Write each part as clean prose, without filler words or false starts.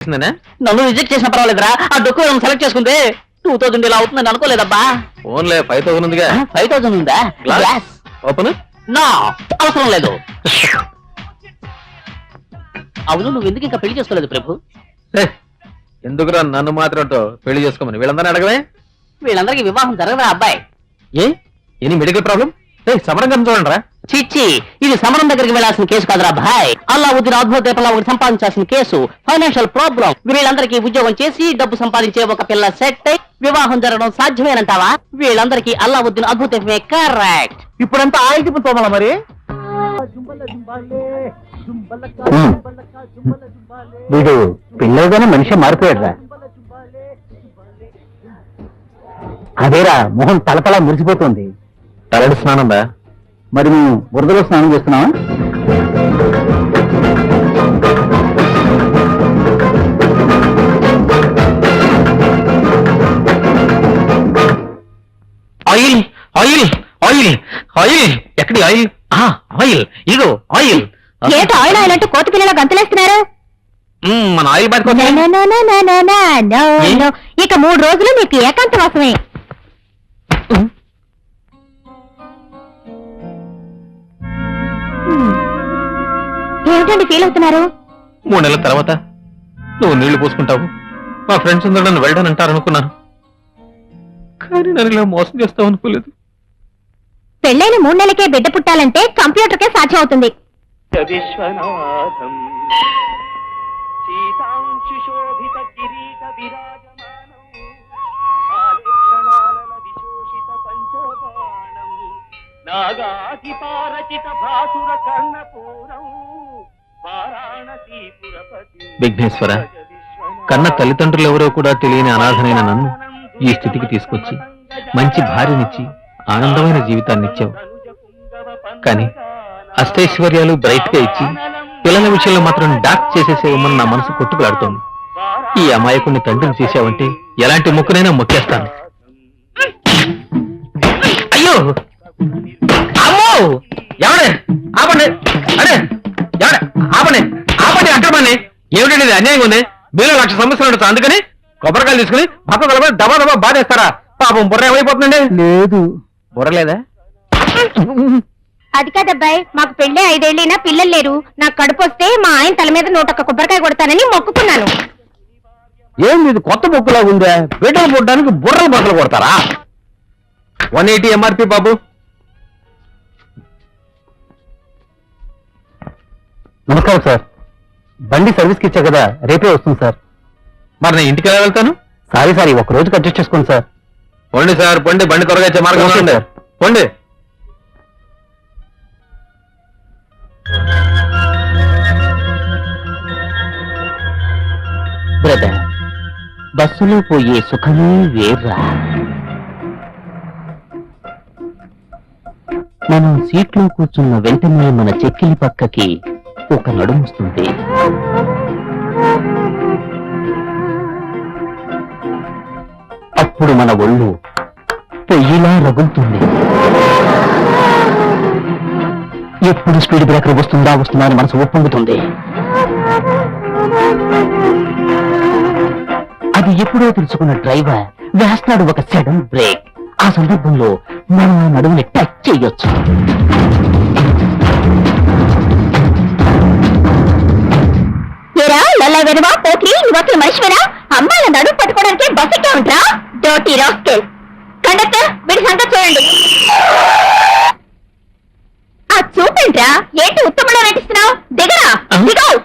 నన్ను రిజెక్ట్ చేసిన పర్వాలేదురా, ఆ డొక్కు సెలెక్ట్ చేసుకుంటే 2000 ఇలా అవుతుందని అనుకోలేదబ్బా. ఓన్లే 5000 ఉందిగా. 5000 ఉందా? గ్లాస్ ఓపెన్ నా అవసరం లేదు. అవును, నువ్వు ఎందుకు ఇంకా పెళ్లి చేసుకోలేదు ప్రభు? ఎందుకురా నన్ను మాత్రం పెళ్లి చేసుకోమని వీళ్ళందరినీ అడగవే? వీళ్ళందరికీ వివాహం జరగదా అబ్బాయి? Any medical problem? సమరంగా చూడండి రా. చిచ్చి, ఇది సమరం దగ్గరికి వెళ్లాల్సిన కేసు కాదురా భాయ్. అల్లావుద్దీన్ అద్భుత దీపంలో ఒకటి సంపాదించాల్సిన కేసు. Financial problem. వీళ్ళందరికీ ఉద్యోగం చేసి డబ్బు సంపాదించే ఒక పిల్ల సెట్ అయి వివాహం జరగడం సాధ్యమేనంటావా? వీళ్ళందరికీ అల్లావుద్దీన్ అద్భుత దీపమే కరెక్ట్. ఇప్పుడంతా ఆయిల్ తోమాలా మరి? వీడు పిల్లలుగానే మనిషి మారిపోయాడురా. అదేరా, మొహం తలతలా మురిసిపోతుంది. తలడి స్నానం బా. మరి మేము బురదలో స్నానం చేస్తున్నావా? ఆయిల్ ఆయిల్ ఆయిల్ ఆయిల్ ఎక్కడి ఆయిల్? ఆయిల్ ఇదో ఆయిల్. ఏంటి ఆయిల్ ఆయిల్ అంటూ కోతి పిల్లలు గంతులేస్తున్నారు? మన ఆయిల్ బ్యాగ్ ఇక 3 రోజులు మీకు ఏకాంతవాసమే. ఏమిటండి ఫీల్ అవుతున్నారు? 3 నెలల తర్వాత నువ్వు నీళ్లు పోసుకుంటావు, మా ఫ్రెండ్స్ అందరూ నన్ను వెళ్ళానంటారు అనుకున్నాను, కానీ నన్ను ఇలా మోసం చేస్తావు అనుకోలేదు. పెళ్ళైన 3 నెలలకే బిడ్డ పుట్టాలంటే కంప్యూటర్కే సాధ్యం అవుతుంది. విఘ్నేశ్వర, కన్న తల్లిదండ్రులు ఎవరో కూడా తెలియని అనాథనైన నన్ను ఈ స్థితికి తీసుకొచ్చి మంచి భార్యనిచ్చి ఆనందమైన జీవితాన్ని ఇచ్చావు. కానీ అష్టైశ్వర్యాలు బ్రైట్ గా ఇచ్చి పిల్లల విషయంలో మాత్రం డాక్ చేసేసేవమని నా మనసు కొట్టుకులాడుతోంది. ఈ అమాయకుడిని తండ్రిని చేశావంటే ఎలాంటి మొక్కునైనా మొక్కేస్తాను. అయ్యో అమ్మో, ఎవడే ఆపండి, అడే ఎవడే ఆపండి, ఆపండి అక్రమాన్ని. ఏమిటండి ఇది అన్యాయంగా ఉంది? మీలో 1,00,000 సమస్యలు ఉండొచ్చు, అందుకని కొబ్బరికాయలు తీసుకుని పక్క కలప దబా దబా బాధేస్తారా? పాపం బుర్ర ఏమైపోతుందండి? లేదు, బుర్ర లేదా? అది కాదబ్బాయి, మాకు పెళ్ళే 5 ఏళ్ళైనా పిల్లలు లేరు. నాకు కడుపు వస్తే మా ఆయన తల మీద 101 కొబ్బరికాయ కొడతానని మొక్కుకున్నాను. ఏంది ఇది కొత్త బొక్కులా ఉందే? బిడ్డలు పుట్టడానికి బుర్రలు బొక్కలు కొడతారా? 180 ఎంఆర్పి బాబు. నమస్కారం సార్, బండి సర్వీస్కి ఇచ్చా కదా, రేపే వస్తుంది సార్. మరి నేను ఇంటికి ఎలా వెళ్తాను? సారీ సార్, 1 రోజుకి అడ్జస్ట్ చేసుకోండి సార్. పొండి సార్, పొండి, బండి త్వరగా ఇచ్చే మార్గం ఉంది. పొండి. బ్రదర్, బస్సులో పోయే సుఖమే వేర్రా. మనం సీట్లో కూర్చున్న వెంటనే మన చెక్కిలి పక్కకి ఒక నడుమొస్తుంది. అప్పుడు మన ఒళ్ళు పొయ్యిలా రగులుతుంది. ఎప్పుడు స్పీడ్ బ్రేకర్ వస్తుందా అని మనసు ఒప్పొంగుతుంది. అది ఎప్పుడో తెలుసుకున్న డ్రైవర్ వేస్తాడు ఒక సడన్ బ్రేక్. ఆ సందర్భంలో మనం ఆ నడుముని టచ్ చేయొచ్చు. మనిషివేనా? అమ్మాయిల నడుము పట్టుకోవడానికి బస్ ఎక్కా ఉంటా? డోటీ రాస్కెల్. కండక్టర్, వీడి సంగతి చూడండి. ఆ చూపేంట్రా, ఏంటి ఉత్తమంలో నటిస్తున్నావు? దిగరా, దిగవు.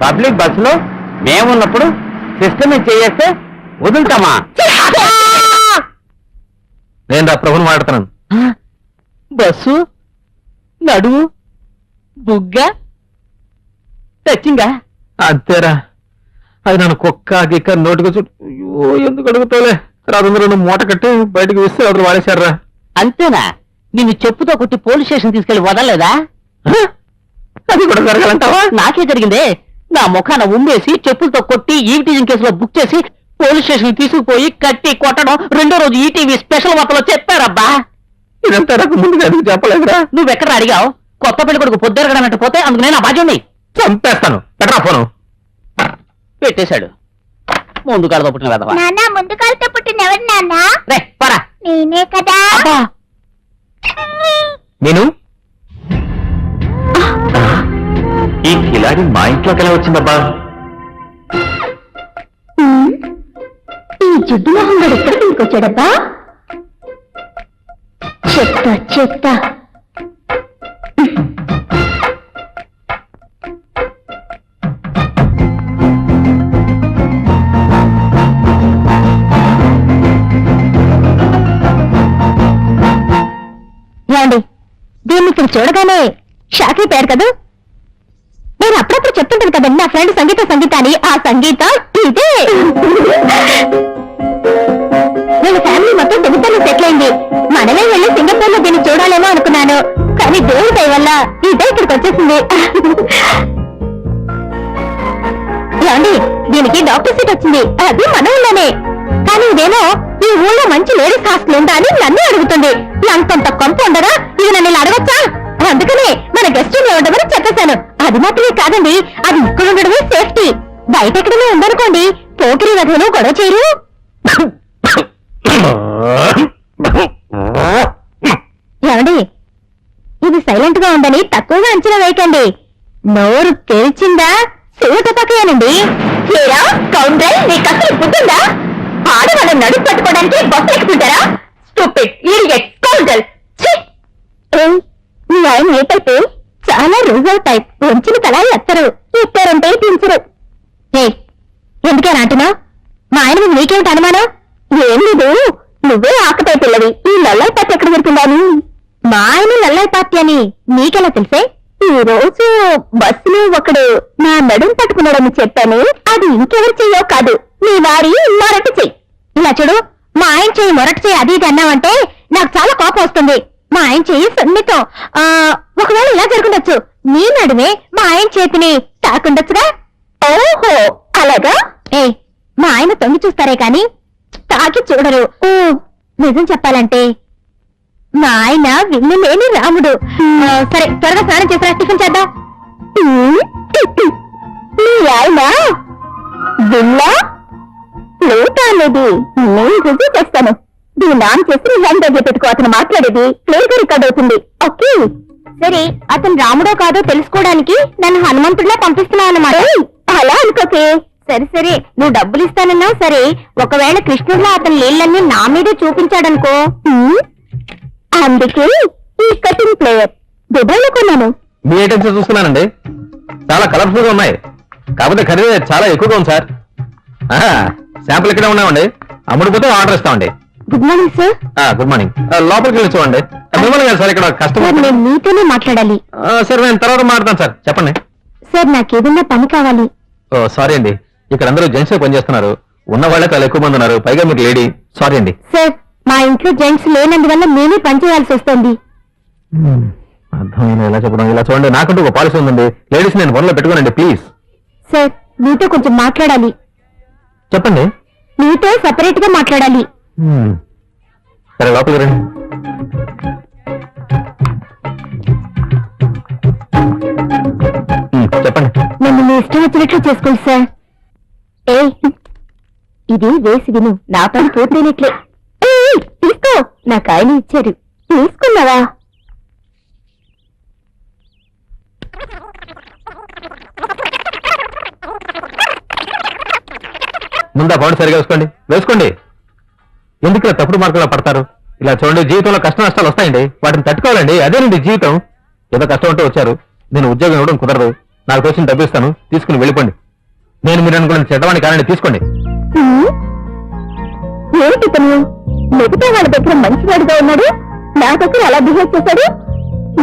పబ్లిక్ బస్సులో మేమున్నప్పుడు సిస్టమ్ చేస్తే వదులుతామా? నేను రా ప్రభుని మాట్లాడుతున్నాను. బస్సు నడువు బుగ్గ టచ్చింగా అంతేరా, అది నన్ను కుక్క గిక్క నోటికి అయ్యో ఎందుకు అడుగుతావులే. రాజందరూ మూట కట్టి బయటకు వేస్తే అప్పుడు వాడేశారా. అంతేనా? నిన్ను చెప్పుతో కొట్టి పోలీస్ స్టేషన్ తీసుకెళ్లి వదలలేదా? అది కూడా జరగాలంటావా? నాకే జరిగిందే. నా ముఖాన ఉమ్మేసి చెప్పులతో కొట్టి ఈవిటీజింగ్ కేసులో బుక్ చేసి పోలీస్ స్టేషన్ తీసుకుపోయి కట్టి కొట్టడం రెండో రోజు ఈటీవీ స్పెషల్ వార్తలో చెప్పారబ్బా. ఇదంతా నాకు ముందుగా ఎందుకు చెప్పలేదురా? నువ్వెక్కడ అడిగావు? కొత్త పెళ్లి కొడుకు పొద్దురగడనట్టు పోతే అందుకు నేను ఆ బాధ్యుణ్ణి. చంపేస్తాను. పెట్టరా ఫోను. పెట్టేశాడు. ముందు కాలతో పుట్టిన వెధవ. నాన్న ముందు కాలుతో పుట్టిన ఎవరు నాన్న? రే పరా. నేనే కదా. అబ్బా, నేను ఈ కిలాడి మా ఇంట్లోకి ఎలా వచ్చిందబ్బా? ఈ జిడ్డు మొహం గడు ఎక్కడ తీసుకొచ్చాడబ్బా? చెత్త చెత్త. ఏమండి, దీన్ని ఇక్కడ చూడగానే షాక్ అయిపోయారు కదా. నేను అప్పుడప్పుడు చెప్తుంటాను కదండి నా ఫ్రెండ్ సంగీత అని. ఆ సంగీతం ఇదే. వీళ్ళ ఫ్యామిలీ మొత్తం దుబ్బుతలో సెటిల్ అయింది. మనమే వెళ్ళి సింగపూర్ లో దీన్ని చూడాలేమో అనుకున్నాను, కానీ దేవుడి దయ వల్ల ఇదే ఇక్కడికి వచ్చేసింది. ఏమండి, దీనికి డాక్టర్ సీట్ వచ్చింది, అది మన ఊళ్ళోనే. కానీ ఇదేమో ఈ ఊళ్ళో మంచి లేడీస్ హాస్టల్ ఉందా అని నన్ను అడుగుతుంది. అంతంత కొంప ఉండగా ఇది నన్ను ఇలా అడగచ్చా? అందుకనే మన గెస్ట్ రూమ్ లో ఉండమని చెప్పేశాను. అది మాత్రమే కాదండి, అది ఇక్కడ ఉండడమే సేఫ్టీ. బయట ఎక్కడనే ఉందనుకోండి, పోకిరి వధువులు గొడవ చేయరు. ఏమండి, ఇది సైలెంట్ గా ఉందని తక్కువగా అంచనా వేయకండి. నోరు తెరిచిందా శివతపకేనండి. హీరా కౌంటర్, నీకు అసలు బుద్ధిందా? ఆడవాళ్ళ నడుపు పట్టుకోవడానికి బస్సు ఎక్కుతుంటారా? Stupid idiot counter. మీ ఆయన ఏ టైపు? చాలా రోజుల టైప్. వంచిన తల ఎత్తరు, ఇస్తారంటే పెంచరు. ఎందుకే నాటున్నావు? మా ఆయన మీద నీకేమిటి అనుమానం? ఏం లేదు, నువ్వే ఆకపై పిల్లవి. ఈ నల్లై పార్టీ ఎక్కడ దొరుకుతుందని. మా ఆయన నల్లై పార్టీ అని నీకెలా తెలిసే? ఈ రోజు బస్సులో ఒకడు నా నడుం పట్టుకున్నాడని చెప్పాను. అది ఇంకెవరు చెయ్యో కాదు, నీ వారి మొరటి చెయ్యి. ఇలా చూడు, మా ఆయన చెయ్యి మొరటి చెయ్యి అది ఇది అన్నావంటే నాకు చాలా కోపం వస్తుంది. మా ఆయన చెయ్యి సున్నితం. ఒకవేళ ఇలా జరుగుండొచ్చు, నీ నడుమే మా ఆయన చేతిని తాకుండొచ్చుగా. ఓహో అలాగా? మా ఆయన తొంగి చూస్తారే కాని తాకి చూడరు. నిజం చెప్పాలంటే మా ఆయన విల్లు లేని రాముడు. సరే త్వరగా స్నానం చేసినా టిఫిన్ చేద్దాం. మీ ఆయన విల్లా లేటానేది నేను రుజువు చేస్తాను. దీన్ని ఆన్ చేసి నీ హ్యాండ్ బ్యాగ్ పెట్టుకో. అతను మాట్లాడేది క్లియర్ గా రికార్డ్ అవుతుంది. ఓకే సరే, అతను రాముడో కాదో తెలుసుకోవడానికి నన్ను హనుమంతుడిలా పంపిస్తున్నావు అన్నమాట. అలా అనుకోకే. సరే సరే, నువ్వు డబ్బులు ఇస్తానన్నావు సరే, ఒకవేళ కృష్ణుడిలో అతని నీళ్ళన్నీ నా మీదే చూపించాడనుకో. అందుకే ఈ కటింగ్ ప్లేయర్ దుబాయ్ లో కొన్నాను. మీ ఐటమ్స్ చూస్తున్నానండి, చాలా కలర్ఫుల్ గా ఉన్నాయి. కాకపోతే ఖరీదు చాలా ఎక్కువగా ఉంది సార్. శాంపుల్ ఇక్కడే ఉన్నామండి, అమ్ముడిపోతే ఆర్డర్ ఇస్తామండి. Good morning sir. Good morning. లోపలికి వెళ్ళి చూడండి. మిమ్మల్ని కాదు సార్, ఇక్కడ కస్టమర్. నేను మీతోనే మాట్లాడాలి. సార్ నేను తర్వాత మాట్లాడతాను సార్. చెప్పండి సార్, నాకేదన్నా పని కావాలి. ఓ సారీ అండి, ఇక్కడ అందరూ జెంట్స్ పనిచేస్తున్నారు. ఉన్న వాళ్ళే చాలా ఎక్కువ మంది ఉన్నారు, పైగా మీరు లేడీ. సారీ అండి సార్, మా ఇంట్లో జెంట్స్ లేనందువల్ల నేనే పని చేయాల్సి వస్తుంది. అర్థమైనా ఎలా చెప్పడం? ఇలా చూడండి, నాకంటూ ఒక పాలసీ ఉందండి. లేడీస్ నేను పనిలో పెట్టుకోనండి ప్లీజ్. సార్, మీతో కొంచెం మాట్లాడాలి. చెప్పండి. మీతో సెపరేట్ గా మాట్లాడాలి. సరే లోపలికి రండి. చెప్పండి. నన్ను మీ ఇష్టం వచ్చినట్లు చేసుకోండి సార్. ఇది వేసి విను, నా పని పూర్తయినట్లే. తీసుకో, నాకు ఆయన ఇచ్చారు. తీసుకున్నావా? ముందా పౌండ్ సరిగా వేసుకోండి. వేసుకోండి. ఎందుకు ఇలా తప్పుడు మార్కులా పడతారు? ఇలా చూడండి, జీవితంలో కష్ట నష్టాలు వస్తాయండి, వాటిని తట్టుకోవాలండి. అదేనండి జీవితం. ఏదో కష్టం ఉంటే వచ్చారు, నేను ఉద్యోగం ఇవ్వడం కుదరదు. నాకు వచ్చిన డబ్బు ఇస్తాను, తీసుకుని వెళ్ళిపోండి. నేను మీరు అనుకున్న చెడ్డవాణి కానండి, తీసుకోండి. ఏమిటి తను మిగతా వాళ్ళ దగ్గర మంచివాడిగా ఉన్నాడు, నా దగ్గర అలా బిహేవ్ చేశాడు.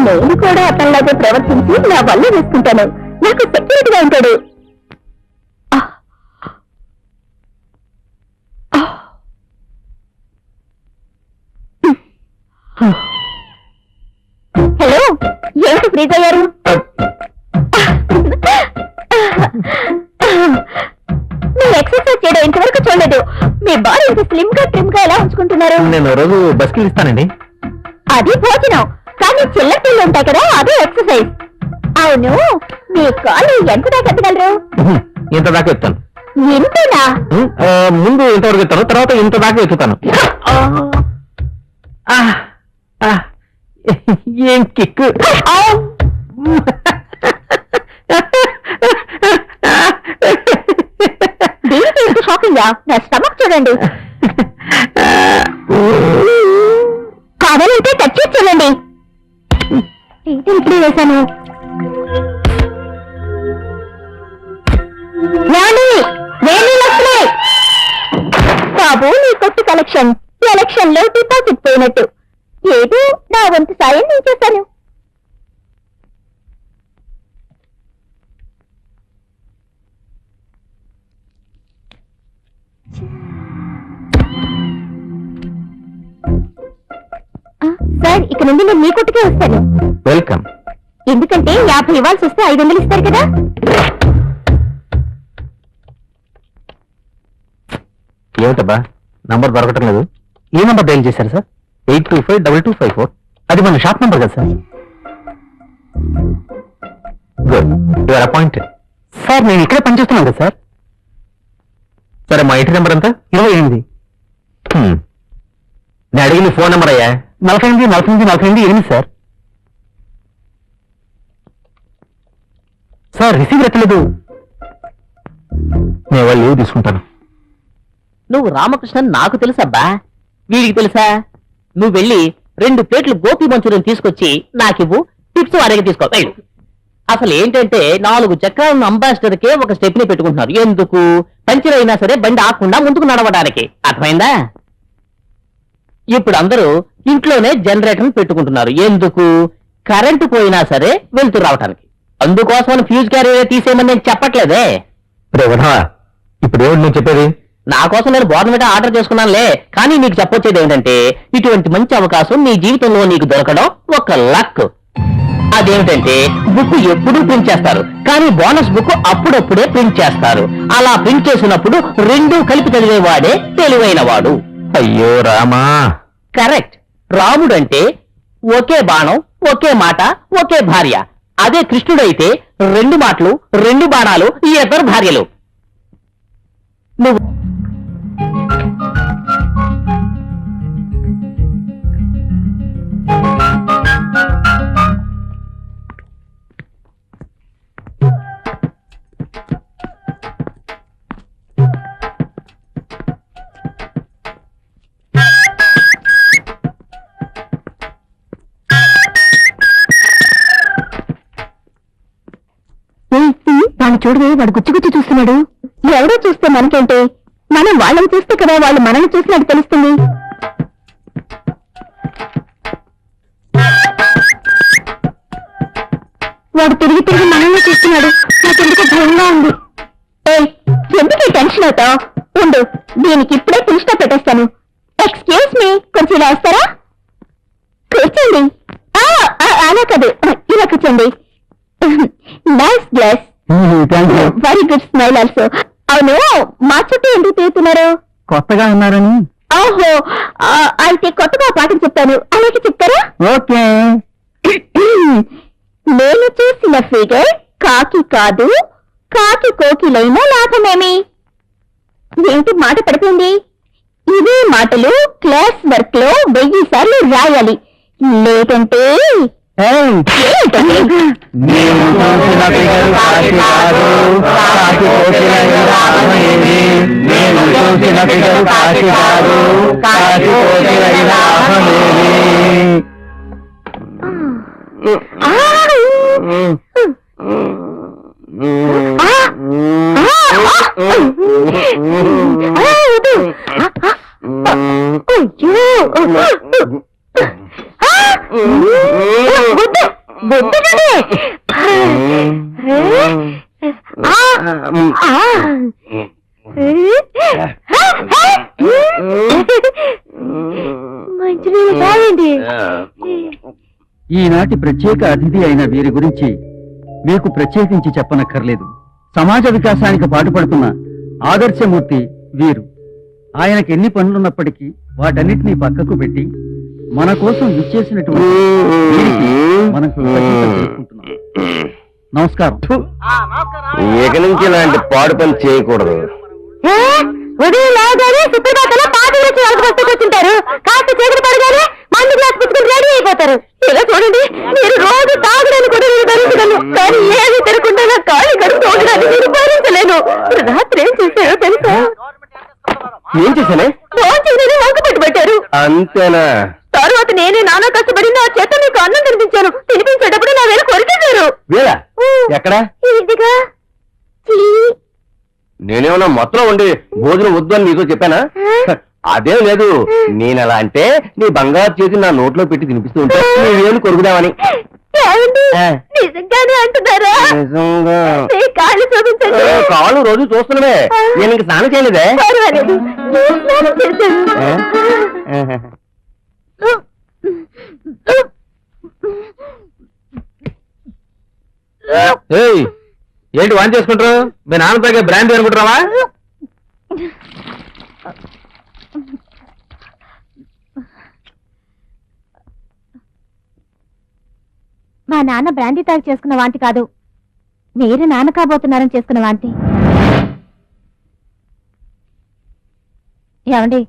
నేను కూడా అతనిలాగే ప్రవర్తించి నా వల్ల వేసుకుంటాను. నాకు సెక్యూరిటీగా ఉంటాడు. హలో, ఏమిటి ఫ్రీజ్ అయ్యారు? మీరు ఎక్సర్సైజ్ చేయడం ఇంతవరకు చూడలేదు. అంత స్లిమ్ గా ట్రిమ్ గా ఎలా ఉంచుకుంటున్నారు? నేను రోజు బస్కి ఇస్తానండి. అది భోజనం, కానీ చిల్లపిల్లు ఉంటాయి కదా, అదే ఎక్సర్సైజ్. అవును, మీ కాలు ఎంత దాకా ఎత్తగలరు? ఇంత దాకా ఎత్తాను. ఇంతేనా? ముందు ఇంతవరకు ఎత్తాను, తర్వాత ఇంత దాకా ఎత్తుతాను. ఏం కిక్కు! దీనికి ఎంత షాకింగ్ గా? నా స్టమక్ చూడండి. కావాలంటే టచ్ చేసి చూడండి. ఇప్పుడే వేశాను. బాబు, నీ కొత్త కలెక్షన్ ఎలక్షన్ లో డిపాజిట్ పోయినట్టు. ఏదో నా వంతు సాయం నేను చేశాను. సార్, ఇక నుండి నేను మీ కొట్టుకే వస్తాను. వెల్కమ్. ఎందుకంటే 50 ఇవ్వాల్సి వస్తే 500 ఇస్తారు కదా. ఏమిటబ్బా నంబర్ దొరకటం లేదు? ఏ నంబర్ డైల్ చేశారు సార్? 82522554. అది మన షాప్ నంబర్ కదా sir? Good, your appointed. Sir, నేను ఇక్కడే పనిచేస్తున్నాను కదా సార్. సరే, మా ఇంటి నెంబర్ ఎంత? 28. నేను అడిగింది ఫోన్ నెంబర్ అయ్యా. 48 సార్. సార్, రిసీవర్ ఎత్తలేదు. నేను వాళ్ళు లీవ్ తీసుకుంటాను. నువ్వు రామకృష్ణన్ నాకు తెలుసబ్బా. వీడికి తెలుసా? నువ్వు వెళ్ళి 2 ప్లేట్లు గోపి మంచూరియన్ తీసుకొచ్చి నాకివ్వు, టిప్స్ వారికి తీసుకో. వెళ్ళు. అసలు ఏంటంటే 4 చక్రాలను అంబాసిడర్ కే ఒక స్టెప్ ని పెట్టుకుంటున్నారు. ఎందుకు? పంచర్ అయినా సరే బండి ఆకుండా ముందుకు నడవడానికి. అర్థమైందా? ఇప్పుడు అందరూ ఇంట్లోనే జనరేటర్ పెట్టుకుంటున్నారు. ఎందుకు? కరెంటు పోయినా సరే వెళ్తూ రావటానికి. అందుకోసం ఫ్యూజ్ క్యారియర్ తీసేయమని నేను చెప్పట్లేదే. ఇప్పుడు ఏమిటి నేను చెప్పేది? నా కోసం నేను బోర్నవిటా ఆర్డర్ చేసుకున్నానులే. కానీ నీకు చెప్పొచ్చేది ఏంటంటే, ఇటువంటి మంచి అవకాశం నీ జీవితంలో నీకు దొరకడం ఒక లక్. అదేమిటంటే, బుక్ ఎప్పుడూ ప్రింట్ చేస్తారు, కానీ బోనస్ బుక్ అప్పుడప్పుడే ప్రింట్ చేస్తారు. అలా ప్రింట్ చేసినప్పుడు 2 కలిపి చదివేవాడే తెలివైన వాడు. అయ్యో రామా! కరెక్ట్. రాముడంటే ఒకే బాణం, ఒకే మాట, ఒకే భార్య. అదే కృష్ణుడైతే 2 మాటలు, 2 బాణాలు, 2 భార్యలు. నువ్వు వాడు చూడవే, వాడు గుచ్చి చూస్తున్నాడు. ఎవడో చూస్తే మనకేంటి? మనం వాళ్ళని చూస్తే కదా వాళ్ళు మనల్ని చూసినట్టు తెలుస్తుంది. వాడు తిరిగి తిరిగి మనల్ని చూస్తున్నాడు. నాకెందుకు భయంగా ఉంది. ఎందుకు టెన్షన్ అవుతావు? ఉండు, దీనికి ఇప్పుడే పులిస్టా పెట్టేస్తాను. ఎక్స్క్యూజ్ మీ, కొంచెం ఇలా వస్తారా? కూర్చోండి. అలా కాదు, ఇలా కూర్చోండి. Nice glass, very good smile also. అవును, మా చుట్టూ ఎందుకు తిరుగుతున్నారు? కొత్తగా ఉన్నారని. ఓహో, అయితే కొత్తగా పాఠం చెప్తాను, అలాగే చెప్తారా? ఓకే. నేను చూసిన ఫిగర్ కాకి కాదు, కాకి కోకిలైన లాభమేమి? ఏంటి మాట పడిపోయింది? ఇవే మాటలు క్లాస్ వర్క్ లో 1000 సార్లు రాయాలి, లేదంటే మంచినీళ్ళు తాగండి. ఈనాటి ప్రత్యేక అతిథి అయిన వీరి గురించి మీకు ప్రత్యేకించి చెప్పనక్కర్లేదు. సమాజ వికాసానికి పాటుపడుతున్న ఆదర్శమూర్తి వీరు. ఆయనకి ఎన్ని పనులున్నప్పటికీ వాటన్నిటినీ పక్కకు పెట్టి మన కోసం విచ్చేసినటువంటి వీరికి మనం కృతజ్ఞతలు తెలుపుకుంటున్నాం. నమస్కారం. ఇక నుంచి ఇలాంటి పాడు పని చేయకూడదు. ఉదయం లేవగానే సుప్రభాతంలో పాటలు వచ్చి వాళ్ళకి కూర్చుంటారు. కాస్త చీకటి పడగానే మందు గ్లాస్ పుచ్చుకుని రెడీ అయిపోతారు. ఇలా చూడండి, మీరు రోజు తాగడానికి కూడా నేను భరించగలను, కానీ ఏమీ తిరగకుండా నా కాళ్ళు కడుపు తోగడానికి నేను భరించలేను. రాత్రి ఏం చేశారో తెలుసా? ఏం చేశానే? రోజు వంక పెట్టి పెట్టారు. అంతేనా? తర్వాత నేనే నానా కష్టపడి నా చేత మీకు అన్నం తినిపించాను. తినిపించేటప్పుడు నా వేలు కొరికేశారు. వీరా ఎక్కడా? ఇదిగా నేనేమన్నా మొత్తం ఉండి భోజనం వద్దు అని నీతో చెప్పానా? అదేం లేదు. నేను ఎలా అంటే నీ బంగారు చేతి నా నోట్లో పెట్టి తినిపిస్తూ ఉంటే నీ వేలు కొరుకుదామని. ఏమండి? ఆ. నిజంగానే అంటున్నారా? నిజంగా? మీ కాళ్ళు చూపించండి. కాళ్ళు రోజు చూస్తున్నావే. నేను ఇంక స్నానం చేయలేదే. పర్వాలేదు, నేను స్నానం చేశాను. ఏయ్, ఏంటి వాన్ చేసుకుంటారు? మీ నాన్న తాగే బ్రాండ్ అనుకుంటున్నావా? మా నాన్న బ్రాందీ తాగి చేసుకున్న వాంతి కాదు, మీరు నాన్న కాబోతున్నారని చేసుకున్న వాంతి. ఏమండి,